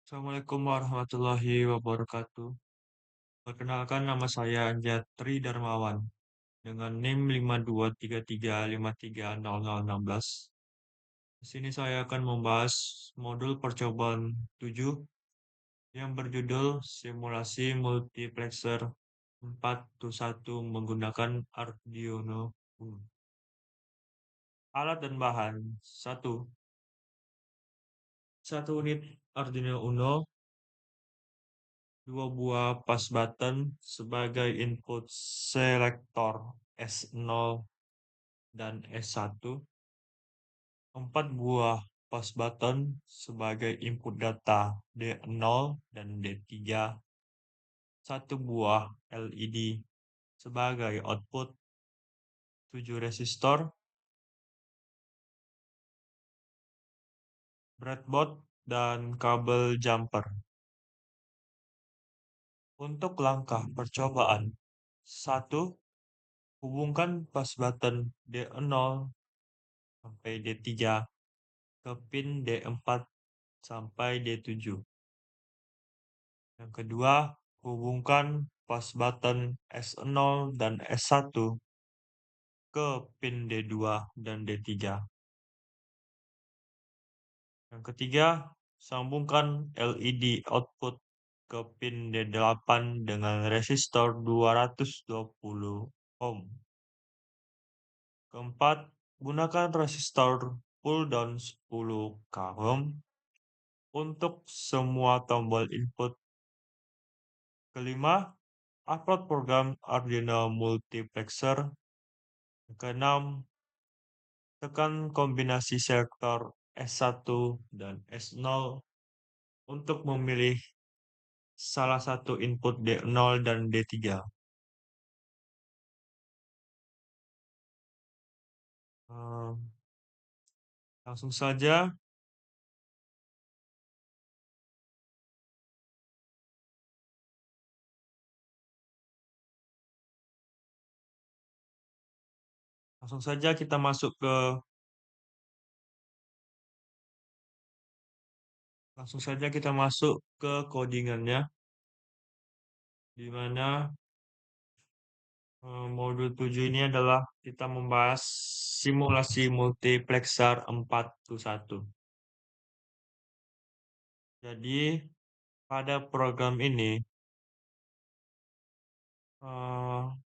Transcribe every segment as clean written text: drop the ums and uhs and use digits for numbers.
Assalamualaikum warahmatullahi wabarakatuh. Perkenalkan nama saya Anjatri Darmawan dengan NIM 5233530016. Di sini saya akan membahas modul percobaan 7 yang berjudul Simulasi Multiplexer 421 menggunakan Arduino Uno. Alat dan bahan: 1 unit Arduino Uno, 2 buah pas button sebagai input selektor S0 dan S1, 4 buah pas button sebagai input data D0 dan D3, 1 buah LED sebagai output, 7 resistor, breadboard, dan kabel jumper. Untuk langkah percobaan: 1. Hubungkan pas button D0 sampai D3 ke pin D4 sampai D7. Yang kedua, hubungkan pas button S0 dan S1 ke pin D2 dan D3. Yang ketiga, sambungkan LED output ke pin D8 dengan resistor 220 ohm. Keempat, gunakan resistor pull down 10 ohm untuk semua tombol input. Kelima, upload program Arduino Multiplexer. Keenam, tekan kombinasi selektor S1 dan S0 untuk memilih salah satu input D0 dan D3. Ehm, langsung saja, langsung saja kita masuk ke codingannya, di mana modul 7 ini adalah kita membahas simulasi multiplexer 421. Jadi, pada program ini,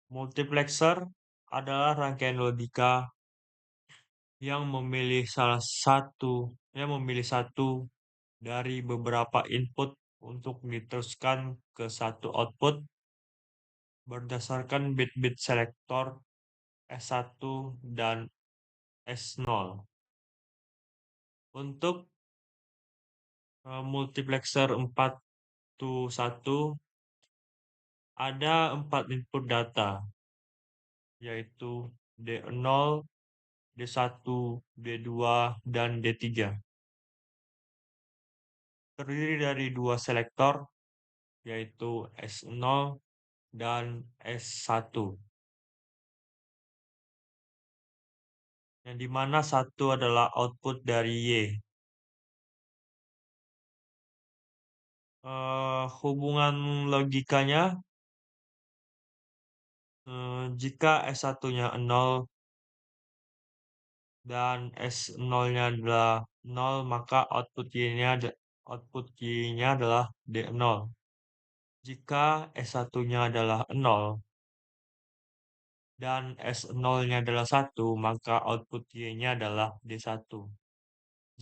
multiplexer adalah rangkaian logika yang memilih satu dari beberapa input untuk diteruskan ke satu output berdasarkan bit-bit selektor S1 dan S0. Untuk multiplexer 421 ada 4 input data, yaitu D0, D1, D2, dan D3. Terdiri dari 2 selektor, yaitu S0 dan S1. Yang dimana satu adalah output dari Y. Hubungan logikanya, jika S1-nya 0 dan S0-nya adalah 0, maka output Y-nya adalah D0. Jika S1-nya adalah 0 dan S0-nya adalah 1, maka output Y-nya adalah D1.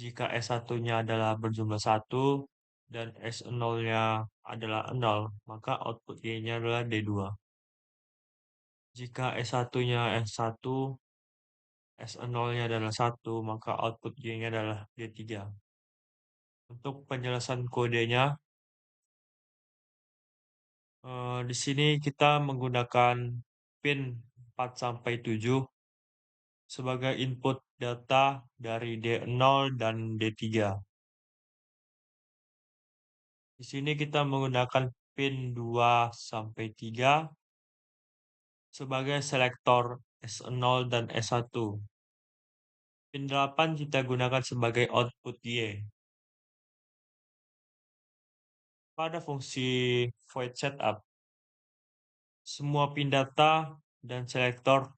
Jika S1-nya adalah berjumlah 1 dan S0-nya adalah 0, maka output Y-nya adalah D2. Jika S1-nya S1, S0-nya adalah 1, maka output Y-nya adalah D3. Untuk penjelasan kodenya, di sini kita menggunakan pin 4 sampai 7 sebagai input data dari D0 dan D3. Di sini kita menggunakan pin 2 sampai 3 sebagai selektor S0 dan S1. Pin 8 kita gunakan sebagai output Y. Pada fungsi void setup, semua pin data dan selektor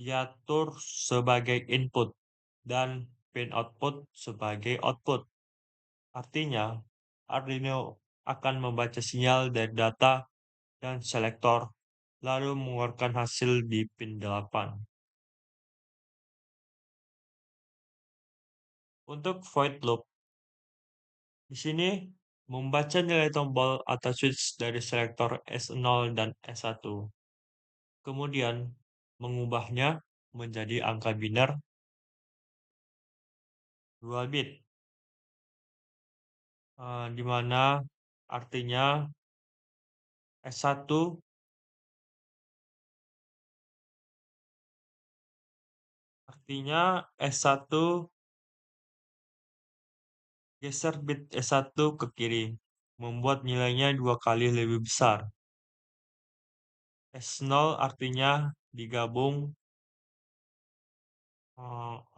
diatur sebagai input dan pin output sebagai output. Artinya, Arduino akan membaca sinyal dari data dan selektor, lalu mengeluarkan hasil di pin 8. Untuk void loop, di sini membaca nilai tombol atau switch dari selektor S0 dan S1, kemudian mengubahnya menjadi angka biner 2 bit, di mana artinya S1 S1 geser bit S1 ke kiri, membuat nilainya 2 kali lebih besar. S0 artinya digabung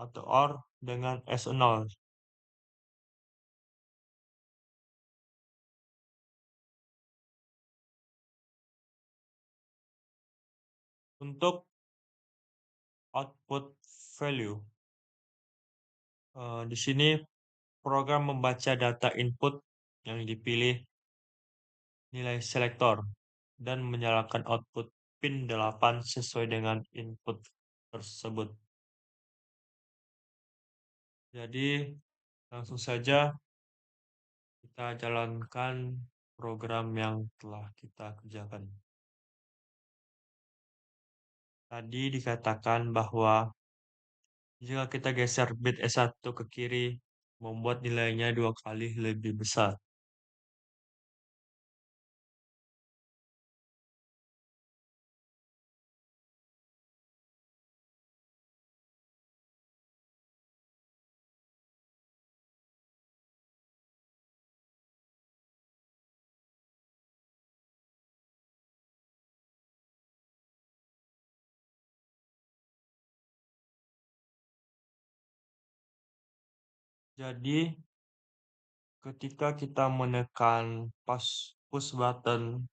atau OR dengan S0. Untuk output value, di sini program membaca data input yang dipilih nilai selektor dan menyalakan output pin 8 sesuai dengan input tersebut. Jadi, langsung saja kita jalankan program yang telah kita kerjakan. Tadi dikatakan bahwa jika kita geser bit S1 ke kiri, membuat nilainya 2 kali lebih besar. Jadi, ketika kita menekan push button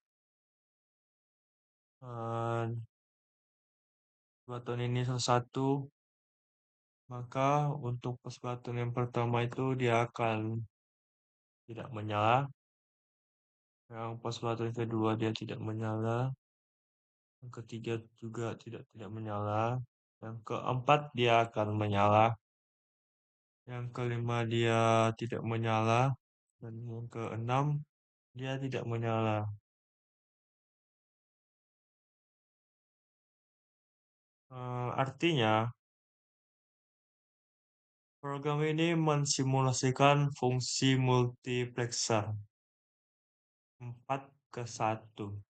eh, button ini salah satu, maka untuk push button yang pertama itu dia akan tidak menyala. Yang push button kedua dia tidak menyala. Yang ketiga juga tidak menyala. Yang keempat dia akan menyala. Yang kelima dia tidak menyala. Dan yang keenam dia tidak menyala. Artinya program ini mensimulasikan fungsi multiplexer 4:1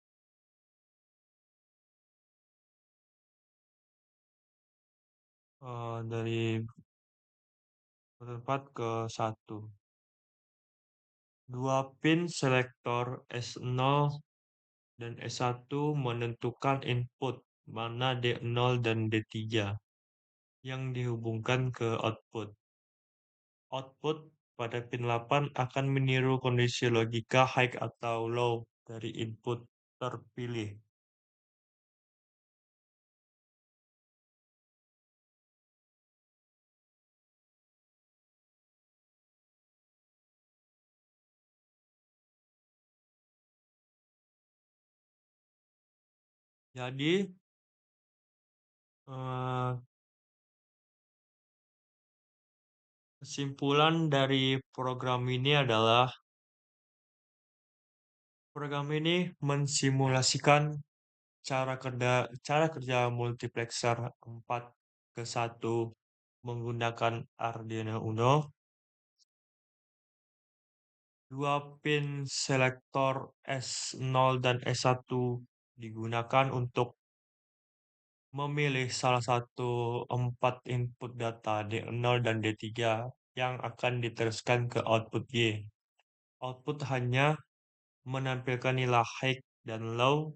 dari 4:1. Dua pin selektor S0 dan S1 menentukan input mana D0 dan D3 yang dihubungkan ke output. Output pada pin 8 akan meniru kondisi logika high atau low dari input terpilih. Jadi, eh, kesimpulan dari program ini adalah program ini mensimulasikan cara kerja multiplexer 4:1 menggunakan Arduino Uno. Dua pin selektor S0 dan S1 digunakan untuk memilih salah satu 4 input data D0 dan D3 yang akan diteruskan ke output Y. Output hanya menampilkan nilai high dan low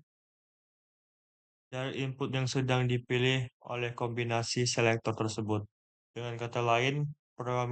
dari input yang sedang dipilih oleh kombinasi selektor tersebut. Dengan kata lain, program